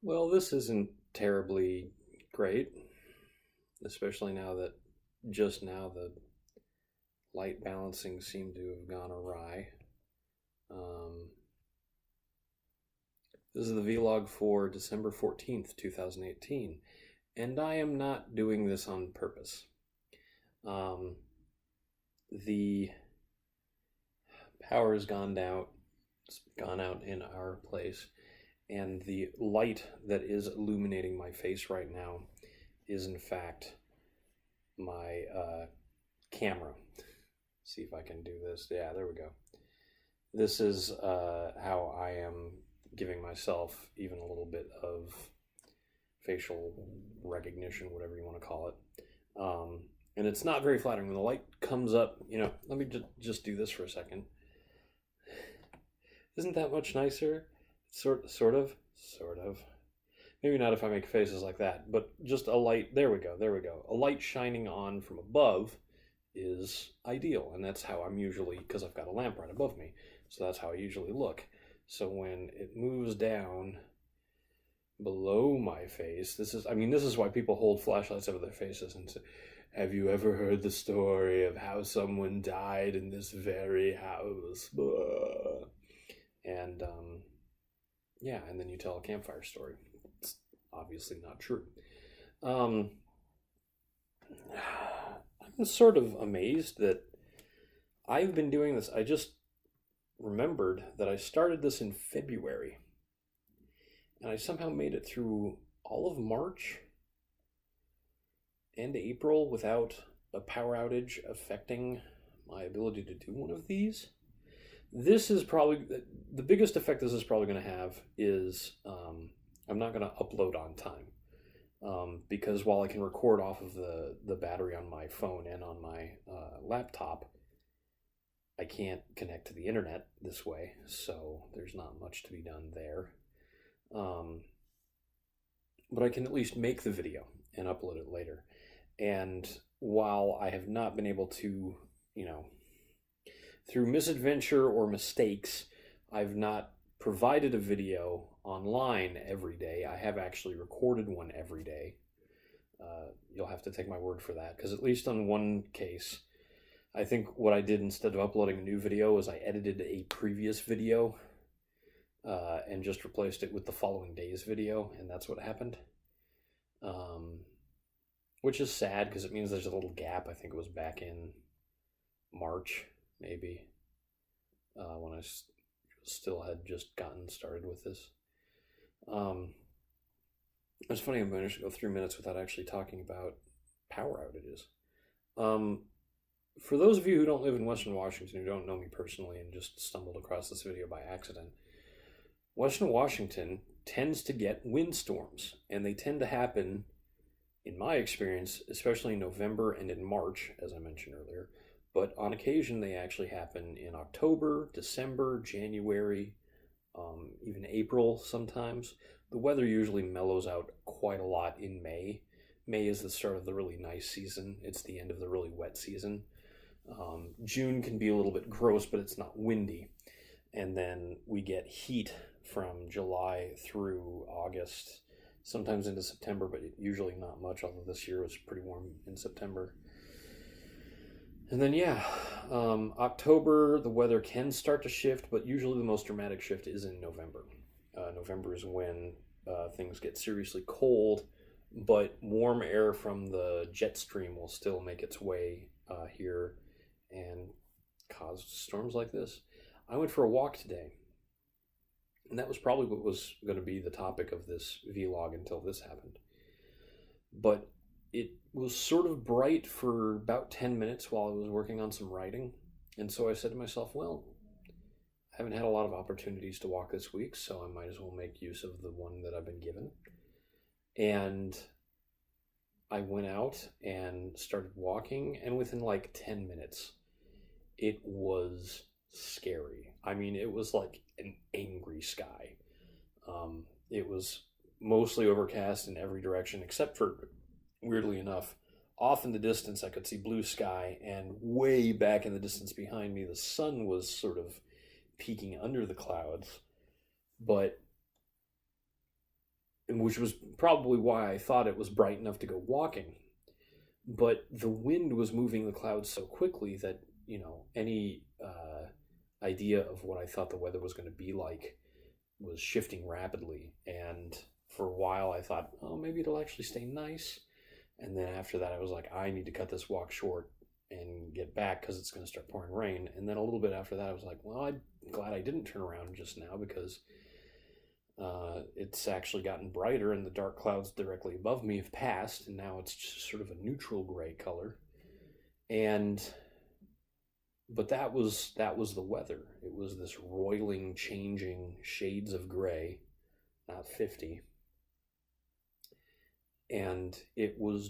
Well, this isn't terribly great, especially just now the light balancing seemed to have gone awry. Um, this is the vlog for December 14th, 2018, and I am not doing this on purpose. Um, the power has gone out in our place, and the light that is illuminating my face right now is in fact my camera. See if I can do this. Yeah, there we go. This is how I am giving myself even a little bit of facial recognition, whatever you want to call it. And it's not very flattering when the light comes up. Let me just do this for a second. Isn't that much nicer? Sort of. Maybe not if I make faces like that, but just a light. There we go. There we go. A light shining on from above is ideal, and that's how I'm usually, because I've got a lamp right above me, so that's how I usually look. So when it moves down below my face, this is why people hold flashlights over their faces and say, have you ever heard the story of how someone died in this very house? And yeah, and then you tell a campfire story. It's obviously not true. Um, I'm sort of amazed that I've been doing this. I just remembered that I started this in February, and I somehow made it through all of March and April without a power outage affecting my ability to do one of these. This is probably the biggest effect this is probably going to have is I'm not going to upload on time. Because while I can record off of the battery on my phone and on my laptop, I can't connect to the internet this way, so there's not much to be done there. Um, but I can at least make the video and upload it later. And while I have not been able to, through misadventure or mistakes, I've not provided a video online every day. I have actually recorded one every day. You'll have to take my word for that, because at least on one case, I think what I did instead of uploading a new video is I edited a previous video and just replaced it with the following day's video, and that's what happened. Which is sad because it means there's a little gap. I think it was back in March, maybe, when I still had just gotten started with this. It's funny I managed to go 3 minutes without actually talking about power outages. For those of you who don't live in Western Washington, who don't know me personally and just stumbled across this video by accident, Western Washington tends to get windstorms, and they tend to happen, in my experience, especially in November and in March, as I mentioned earlier, but on occasion they actually happen in October, December, January, even April sometimes. The weather usually mellows out quite a lot in May. May is the start of the really nice season. It's the end of the really wet season. June can be a little bit gross, but it's not windy. And then we get heat from July through August, sometimes into September, but usually not much, although this year was pretty warm in September. And then, yeah, October, the weather can start to shift, but usually the most dramatic shift is in November. November is when things get seriously cold, but warm air from the jet stream will still make its way here and cause storms like this. I went for a walk today, and that was probably what was going to be the topic of this vlog until this happened. But it was sort of bright for about 10 minutes while I was working on some writing. And so I said to myself, well, I haven't had a lot of opportunities to walk this week, so I might as well make use of the one that I've been given. And I went out and started walking, and within like 10 minutes, it was scary. I mean, it was like an angry sky. It was mostly overcast in every direction, except for, weirdly enough, off in the distance, I could see blue sky, and way back in the distance behind me, the sun was sort of peeking under the clouds. But and which was probably why I thought it was bright enough to go walking. But the wind was moving the clouds so quickly that, any idea of what I thought the weather was going to be like was shifting rapidly. And for a while, I thought, oh, maybe it'll actually stay nice. And then after that, I was like, I need to cut this walk short and get back because it's going to start pouring rain. And then a little bit after that, I was like, well, I'm glad I didn't turn around just now because it's actually gotten brighter and the dark clouds directly above me have passed. And now it's just sort of a neutral gray color. But that was the weather. It was this roiling, changing shades of gray, not 50. And it was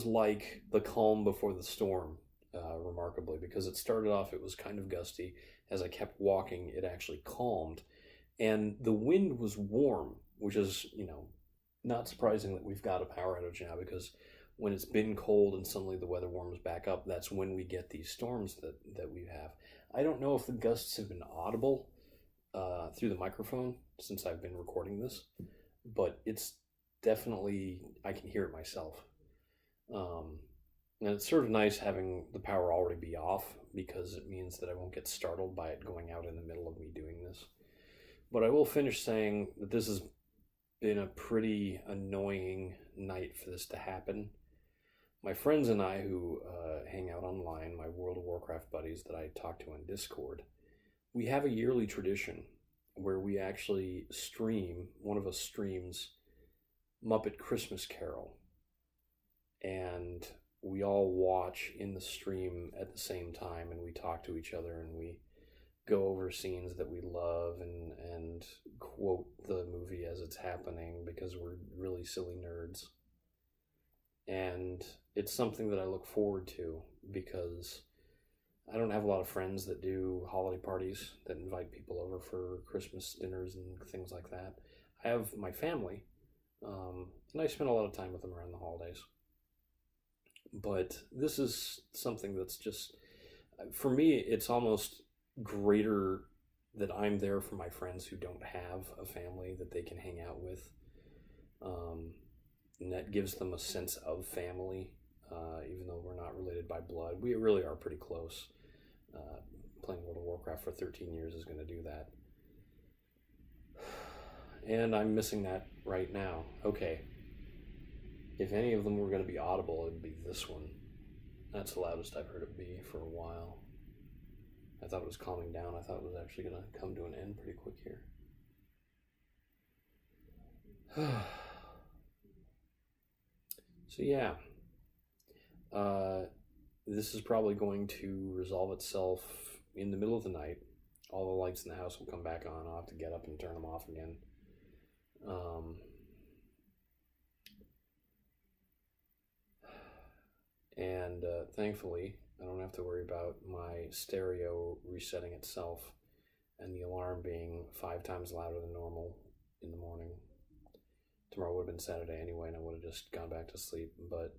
like the calm before the storm, remarkably, because it started off, it was kind of gusty. As I kept walking, it actually calmed. And the wind was warm, which is, not surprising that we've got a power outage now, because when it's been cold and suddenly the weather warms back up, that's when we get these storms that we have. I don't know if the gusts have been audible through the microphone since I've been recording this, but it's definitely, I can hear it myself. And it's sort of nice having the power already be off, because it means that I won't get startled by it going out in the middle of me doing this. But I will finish saying that this has been a pretty annoying night for this to happen. My friends and I who hang out online, my World of Warcraft buddies that I talk to on Discord, we have a yearly tradition where we actually stream, one of us streams Muppet Christmas Carol. And we all watch in the stream at the same time, and we talk to each other, and we go over scenes that we love and quote the movie as it's happening, because we're really silly nerds. And it's something that I look forward to, because I don't have a lot of friends that do holiday parties that invite people over for Christmas dinners and things like that. I have my family, and I spend a lot of time with them around the holidays. But this is something that's just, for me, it's almost greater that I'm there for my friends who don't have a family that they can hang out with. And that gives them a sense of family, even though we're not related by blood. We really are pretty close. Playing World of Warcraft for 13 years is going to do that. And I'm missing that right now. Okay. If any of them were going to be audible, it would be this one. That's the loudest I've heard it be for a while. I thought it was calming down. I thought it was actually going to come to an end pretty quick here. So yeah, this is probably going to resolve itself in the middle of the night. All the lights in the house will come back on. I'll have to get up and turn them off again. And thankfully, I don't have to worry about my stereo resetting itself and the alarm being 5 times louder than normal in the morning. Tomorrow would have been Saturday anyway, and I would have just gone back to sleep. But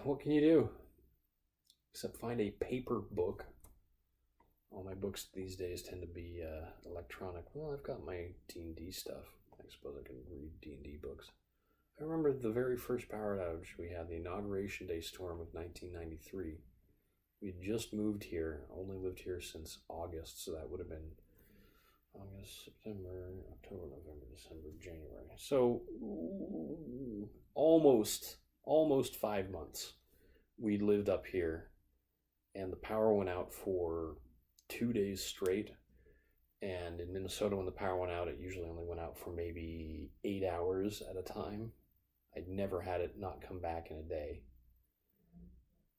what can you do? Except find a paper book. All my books these days tend to be electronic. Well, I've got my D&D stuff. I suppose I can read D&D books. I remember the very first power outage we had, the Inauguration Day storm of 1993. We had just moved here, only lived here since August, so that would have been August, September, October, November, December, January. So almost 5 months we lived up here, and the power went out for 2 days straight. And in Minnesota, when the power went out, it usually only went out for maybe 8 hours at a time. I'd never had it not come back in a day.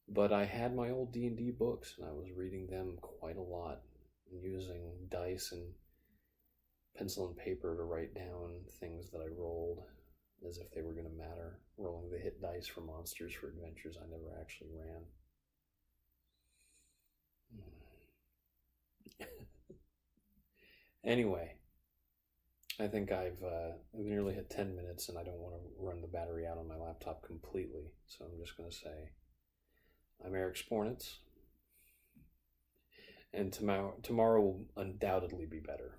But I had my old D&D books, and I was reading them quite a lot, and using dice and pencil and paper to write down things that I rolled as if they were going to matter, rolling the hit dice for monsters for adventures I never actually ran. Anyway, I think I've nearly hit 10 minutes, and I don't want to run the battery out on my laptop completely, so I'm just going to say I'm Eric Spornitz, and tomorrow will undoubtedly be better.